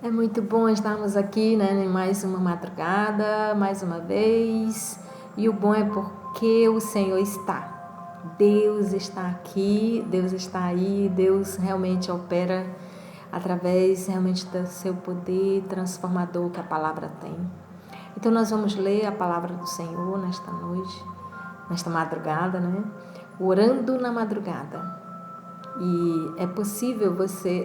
É muito bom estarmos aqui, né, em mais uma madrugada, mais uma vez. E o bom é porque o Senhor está. Deus está aqui, Deus está aí, Deus realmente opera através realmente do seu poder transformador que a palavra tem. Então nós vamos ler a palavra do Senhor nesta noite, nesta madrugada, né? Orando na madrugada. E é possível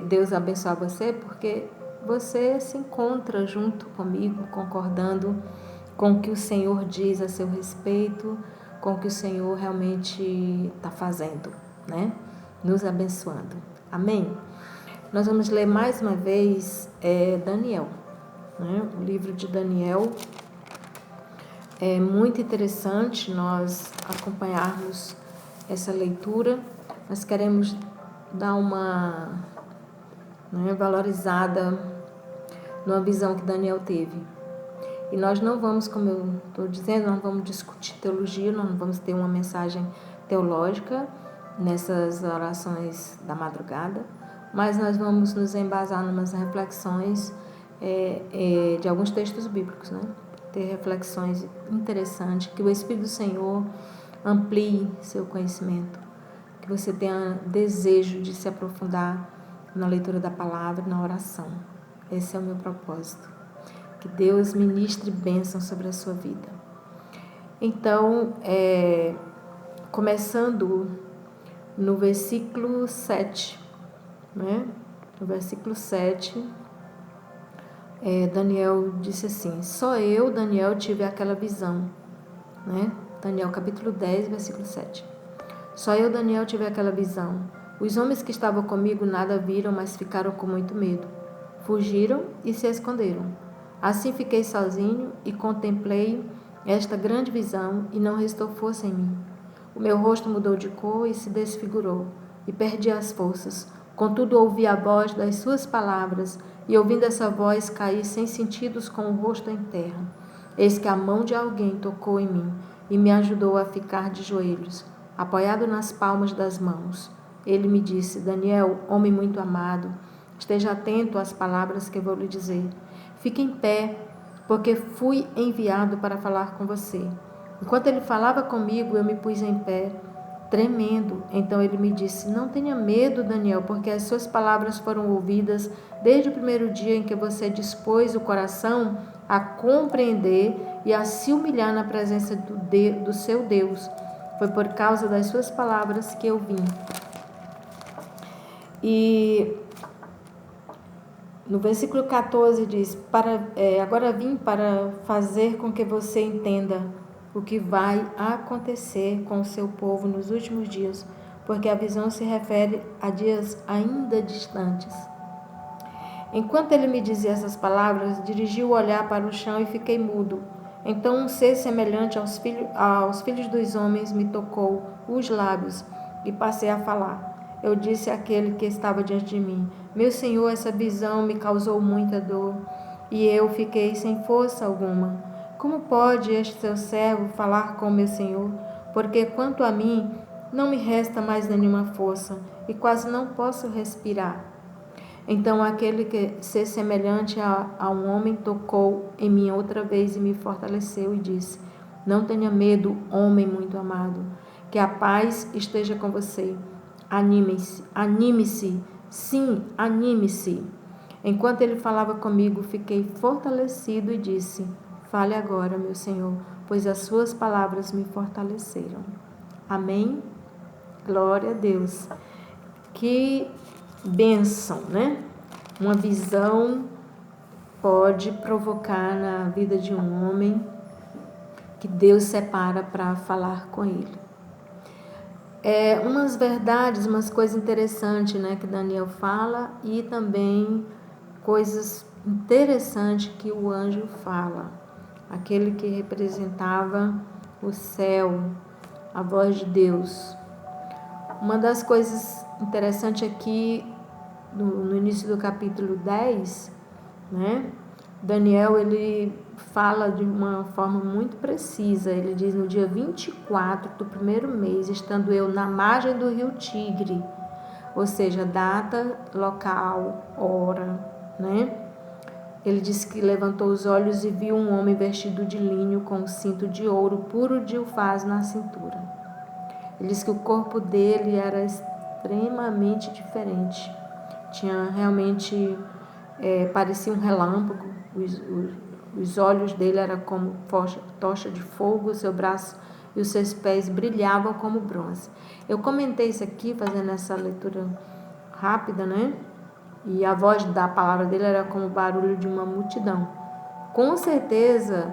Deus abençoar você porque você se encontra junto comigo, concordando com o que o Senhor diz a seu respeito, com o que o Senhor realmente está fazendo, né? Nos abençoando. Amém? Nós vamos ler mais uma vez Daniel, né? O livro de Daniel. É muito interessante nós acompanharmos essa leitura. Nós queremos dar uma valorizada numa visão que Daniel teve. E nós não vamos, como eu estou dizendo, não vamos discutir teologia, nós não vamos ter uma mensagem teológica nessas orações da madrugada, mas nós vamos nos embasar em umas reflexões de alguns textos bíblicos, né? Ter reflexões interessantes, que o Espírito do Senhor amplie seu conhecimento, que você tenha desejo de se aprofundar na leitura da palavra e na oração. Esse é o meu propósito. Que Deus ministre bênção sobre a sua vida. Então, começando no versículo 7, né? No versículo 7, Daniel disse assim: só eu, Daniel, tive aquela visão, né? Daniel capítulo 10, versículo 7. Só eu, Daniel, tive aquela visão. Os homens que estavam comigo nada viram, mas ficaram com muito medo. Fugiram e se esconderam. Assim fiquei sozinho e contemplei esta grande visão e não restou força em mim. O meu rosto mudou de cor e se desfigurou, e perdi as forças. Contudo, ouvi a voz das suas palavras, e ouvindo essa voz, caí sem sentidos com o rosto em terra. Eis que a mão de alguém tocou em mim e me ajudou a ficar de joelhos, apoiado nas palmas das mãos. Ele me disse: Daniel, homem muito amado, esteja atento às palavras que eu vou lhe dizer. Fique em pé, porque fui enviado para falar com você. Enquanto ele falava comigo, eu me pus em pé, tremendo. Então ele me disse: não tenha medo, Daniel, porque as suas palavras foram ouvidas desde o primeiro dia em que você dispôs o coração a compreender e a se humilhar na presença do seu Deus. Foi por causa das suas palavras que eu vim. E no versículo 14 diz: agora vim para fazer com que você entenda o que vai acontecer com o seu povo nos últimos dias, porque a visão se refere a dias ainda distantes. Enquanto ele me dizia essas palavras, dirigi o olhar para o chão e fiquei mudo. Então um ser semelhante aos filhos dos homens me tocou os lábios e passei a falar. Eu disse àquele que estava diante de mim: meu Senhor, essa visão me causou muita dor e eu fiquei sem força alguma. Como pode este seu servo falar com meu Senhor? Porque quanto a mim, não me resta mais nenhuma força e quase não posso respirar. Então aquele que ser semelhante a um homem tocou em mim outra vez e me fortaleceu e disse: não tenha medo, homem muito amado, que a paz esteja com você. Anime-se, sim, anime-se. Enquanto ele falava comigo, fiquei fortalecido e disse: fale agora, meu Senhor, pois as suas palavras me fortaleceram. Amém? Glória a Deus. Que bênção, né? Uma visão pode provocar na vida de um homem que Deus separa para falar com ele. Umas verdades, umas coisas interessantes, né, que Daniel fala, e também coisas interessantes que o anjo fala. Aquele que representava o céu, a voz de Deus. Uma das coisas interessantes aqui, no início do capítulo 10, né? Daniel, ele fala de uma forma muito precisa. Ele diz: no dia 24 do primeiro mês, estando eu na margem do rio Tigre, ou seja, data, local, hora, né? Ele disse que levantou os olhos e viu um homem vestido de linho com um cinto de ouro puro de ufaz na cintura. Ele disse que o corpo dele era extremamente diferente. Tinha realmente, parecia um relâmpago. Os olhos dele eram como tocha de fogo, o seu braço e os seus pés brilhavam como bronze. Eu comentei isso aqui, fazendo essa leitura rápida, né? E a voz da palavra dele era como o barulho de uma multidão. Com certeza,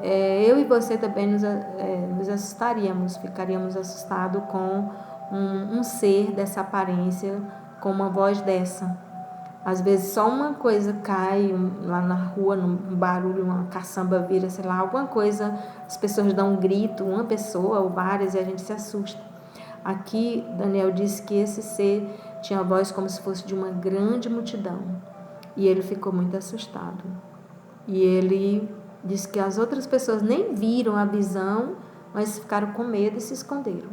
eu e você também nos assustaríamos, ficaríamos assustados com um ser dessa aparência, com uma voz dessa. Às vezes só uma coisa cai lá na rua, um barulho, uma caçamba vira, sei lá, alguma coisa, as pessoas dão um grito, uma pessoa ou várias, e a gente se assusta. Aqui, Daniel disse que esse ser tinha a voz como se fosse de uma grande multidão, e ele ficou muito assustado. E ele disse que as outras pessoas nem viram a visão, mas ficaram com medo e se esconderam.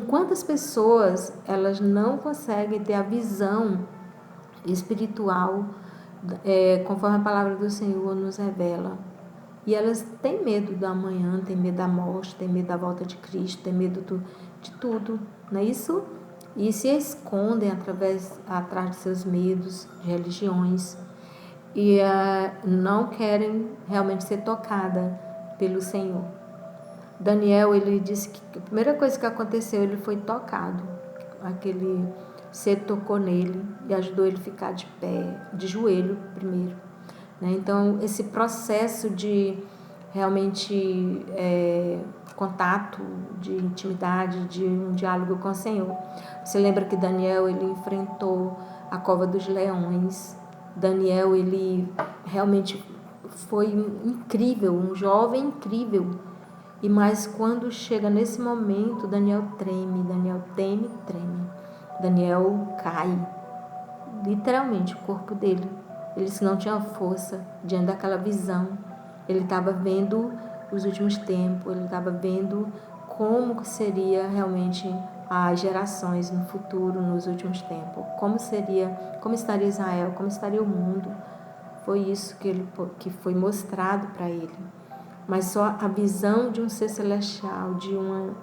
Quantas pessoas elas não conseguem ter a visão espiritual, conforme a palavra do Senhor nos revela, e elas têm medo do amanhã, têm medo da morte, têm medo da volta de Cristo, têm medo de tudo, não é isso? E se escondem atrás de seus medos, de religiões, e não querem realmente ser tocada pelo Senhor. Daniel, ele disse que a primeira coisa que aconteceu, ele foi tocado. Aquele ser tocou nele e ajudou ele a ficar de pé, de joelho primeiro, né? Então, esse processo de realmente contato, de intimidade, de um diálogo com o Senhor. Você lembra que Daniel, ele enfrentou a cova dos leões. Daniel, ele realmente foi incrível, um jovem incrível. Mas quando chega nesse momento, Daniel treme, Daniel treme. Daniel cai, literalmente, o corpo dele. Ele não tinha força diante daquela visão. Ele estava vendo os últimos tempos, ele estava vendo como seria realmente as gerações no futuro, nos últimos tempos. Como estaria Israel, como estaria o mundo. Foi isso que foi mostrado para ele. Mas só a visão de um ser celestial, de um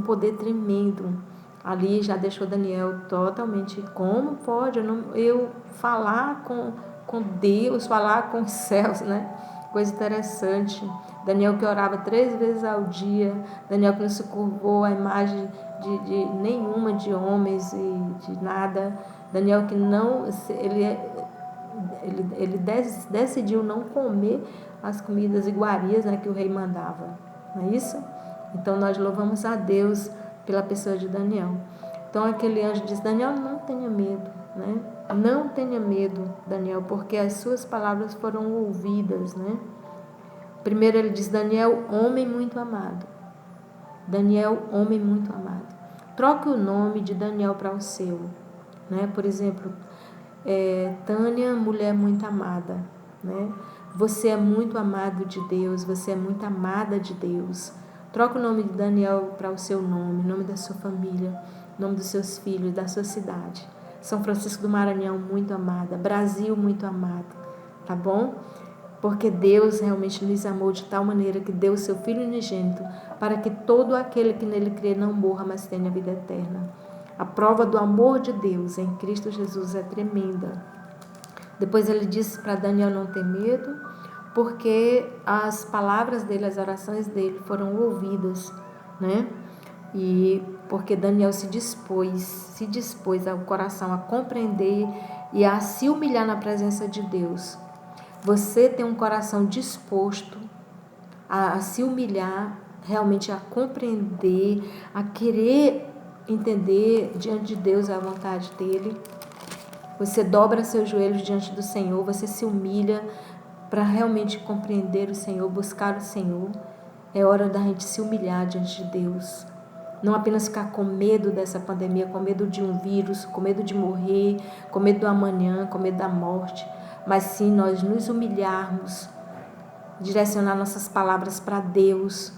poder tremendo, ali já deixou Daniel totalmente, como pode eu falar com Deus, falar com os céus, né? Coisa interessante. Daniel que orava 3 vezes ao dia, Daniel que não se curvou à imagem de nenhuma de homens e de nada, Daniel que não, ele decidiu não comer as comidas iguarias, né, que o rei mandava, não é isso? Então nós louvamos a Deus pela pessoa de Daniel. Então aquele anjo disse: Daniel, não tenha medo, né? Não tenha medo, Daniel, porque as suas palavras foram ouvidas, né? Primeiro ele diz: Daniel, homem muito amado. Daniel, homem muito amado. Troque o nome de Daniel para o seu, né? Por exemplo, Tânia, mulher muito amada, né? Você é muito amado de Deus, você é muito amada de Deus. Troca o nome de Daniel para o seu nome, nome da sua família, nome dos seus filhos, da sua cidade. São Francisco do Maranhão, muito amada. Brasil, muito amado. Tá bom? Porque Deus realmente nos amou de tal maneira que deu o seu Filho unigênito para que todo aquele que nele crê não morra, mas tenha a vida eterna. A prova do amor de Deus em Cristo Jesus é tremenda. Depois ele disse para Daniel não ter medo, porque as palavras dele, as orações dele foram ouvidas, né? E porque Daniel se dispôs ao coração a compreender e a se humilhar na presença de Deus. Você tem um coração disposto a se humilhar, realmente a compreender, a querer entender diante de Deus a vontade dele. Você dobra seus joelhos diante do Senhor, você se humilha para realmente compreender o Senhor, buscar o Senhor. É hora da gente se humilhar diante de Deus. Não apenas ficar com medo dessa pandemia, com medo de um vírus, com medo de morrer, com medo do amanhã, com medo da morte, mas sim nós nos humilharmos, direcionar nossas palavras para Deus,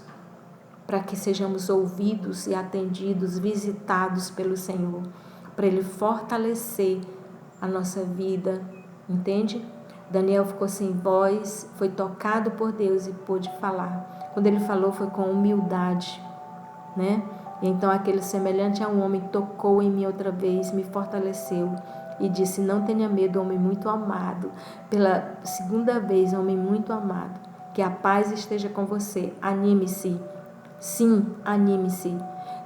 para que sejamos ouvidos e atendidos, visitados pelo Senhor, para Ele fortalecer a nossa vida, entende? Daniel ficou sem voz, foi tocado por Deus e pôde falar. Quando ele falou, foi com humildade, né? E então aquele semelhante a um homem tocou em mim outra vez, me fortaleceu e disse: não tenha medo, homem muito amado. Pela segunda vez, homem muito amado, que a paz esteja com você. Anime-se. Sim, anime-se.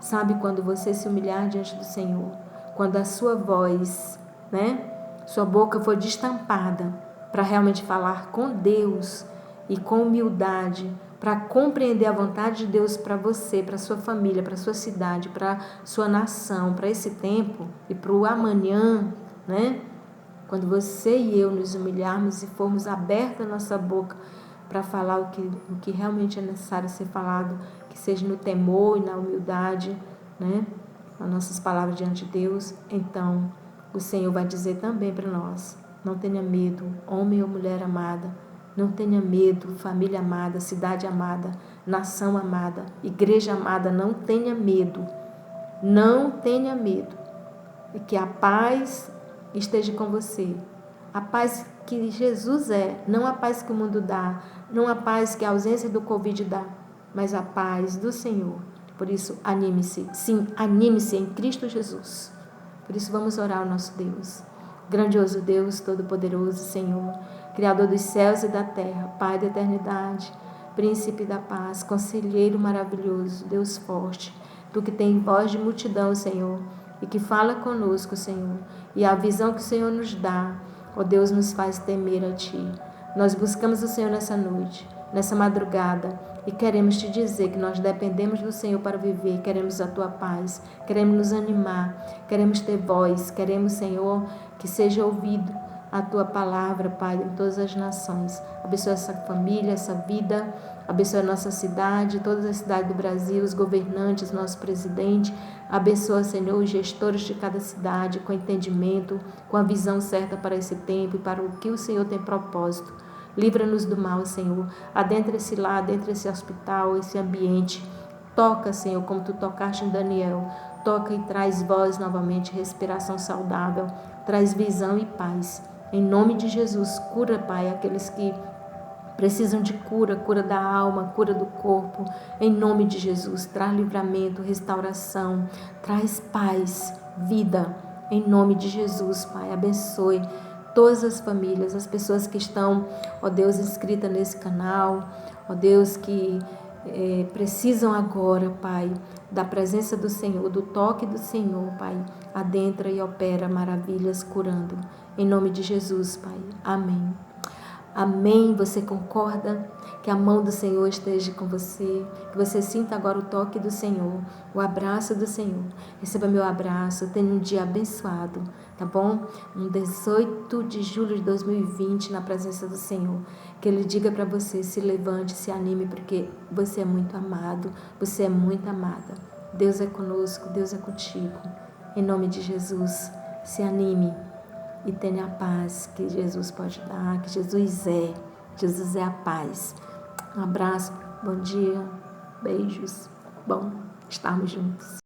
Sabe, quando você se humilhar diante do Senhor, quando a sua voz, né, sua boca for destampada para realmente falar com Deus e com humildade, para compreender a vontade de Deus para você, para sua família, para sua cidade, para sua nação, para esse tempo e para o amanhã, né? Quando você e eu nos humilharmos e formos aberta a nossa boca para falar o que realmente é necessário ser falado, que seja no temor e na humildade, né? As nossas palavras diante de Deus, então o Senhor vai dizer também para nós: não tenha medo, homem ou mulher amada, não tenha medo, família amada, cidade amada, nação amada, igreja amada, não tenha medo, não tenha medo, e que a paz esteja com você. A paz que Jesus é, não a paz que o mundo dá, não a paz que a ausência do Covid dá, mas a paz do Senhor. Por isso, anime-se. Sim, anime-se em Cristo Jesus. Por isso, vamos orar ao nosso Deus. Grandioso Deus, Todo-Poderoso, Senhor, Criador dos céus e da terra, Pai da eternidade, Príncipe da paz, Conselheiro maravilhoso, Deus forte, Tu que tem voz de multidão, Senhor, e que fala conosco, Senhor, e a visão que o Senhor nos dá, ó Deus, nos faz temer a Ti. Nós buscamos o Senhor nessa noite, nessa madrugada, e queremos Te dizer que nós dependemos do Senhor para viver, queremos a Tua paz, queremos nos animar, queremos ter voz, queremos, Senhor, que seja ouvido a Tua palavra, Pai, em todas as nações. Abençoa essa família, essa vida, abençoa a nossa cidade, todas as cidades do Brasil, os governantes, nosso presidente. Abençoa, Senhor, os gestores de cada cidade, com entendimento, com a visão certa para esse tempo e para o que o Senhor tem propósito. Livra-nos do mal, Senhor. Adentra-se lá, adentra esse hospital, esse ambiente. Toca, Senhor, como Tu tocaste em Daniel. Toca e traz voz novamente, respiração saudável. Traz visão e paz. Em nome de Jesus, cura, Pai, aqueles que precisam de cura, cura da alma, cura do corpo. Em nome de Jesus, traz livramento, restauração, traz paz, vida. Em nome de Jesus, Pai, abençoe todas as famílias, as pessoas que estão, ó Deus, inscritas nesse canal, ó Deus, que precisam agora, Pai, da presença do Senhor, do toque do Senhor, Pai. Adentra e opera maravilhas curando. Em nome de Jesus, Pai. Amém. Amém. Você concorda? Que a mão do Senhor esteja com você, que você sinta agora o toque do Senhor, o abraço do Senhor. Receba meu abraço, tenha um dia abençoado, tá bom? Um 18 de julho de 2020 na presença do Senhor. Que Ele diga para você, se levante, se anime, porque você é muito amado, você é muito amada. Deus é conosco, Deus é contigo. Em nome de Jesus, se anime e tenha a paz que Jesus pode dar, que Jesus é a paz. Um abraço, bom dia, beijos, bom estarmos juntos.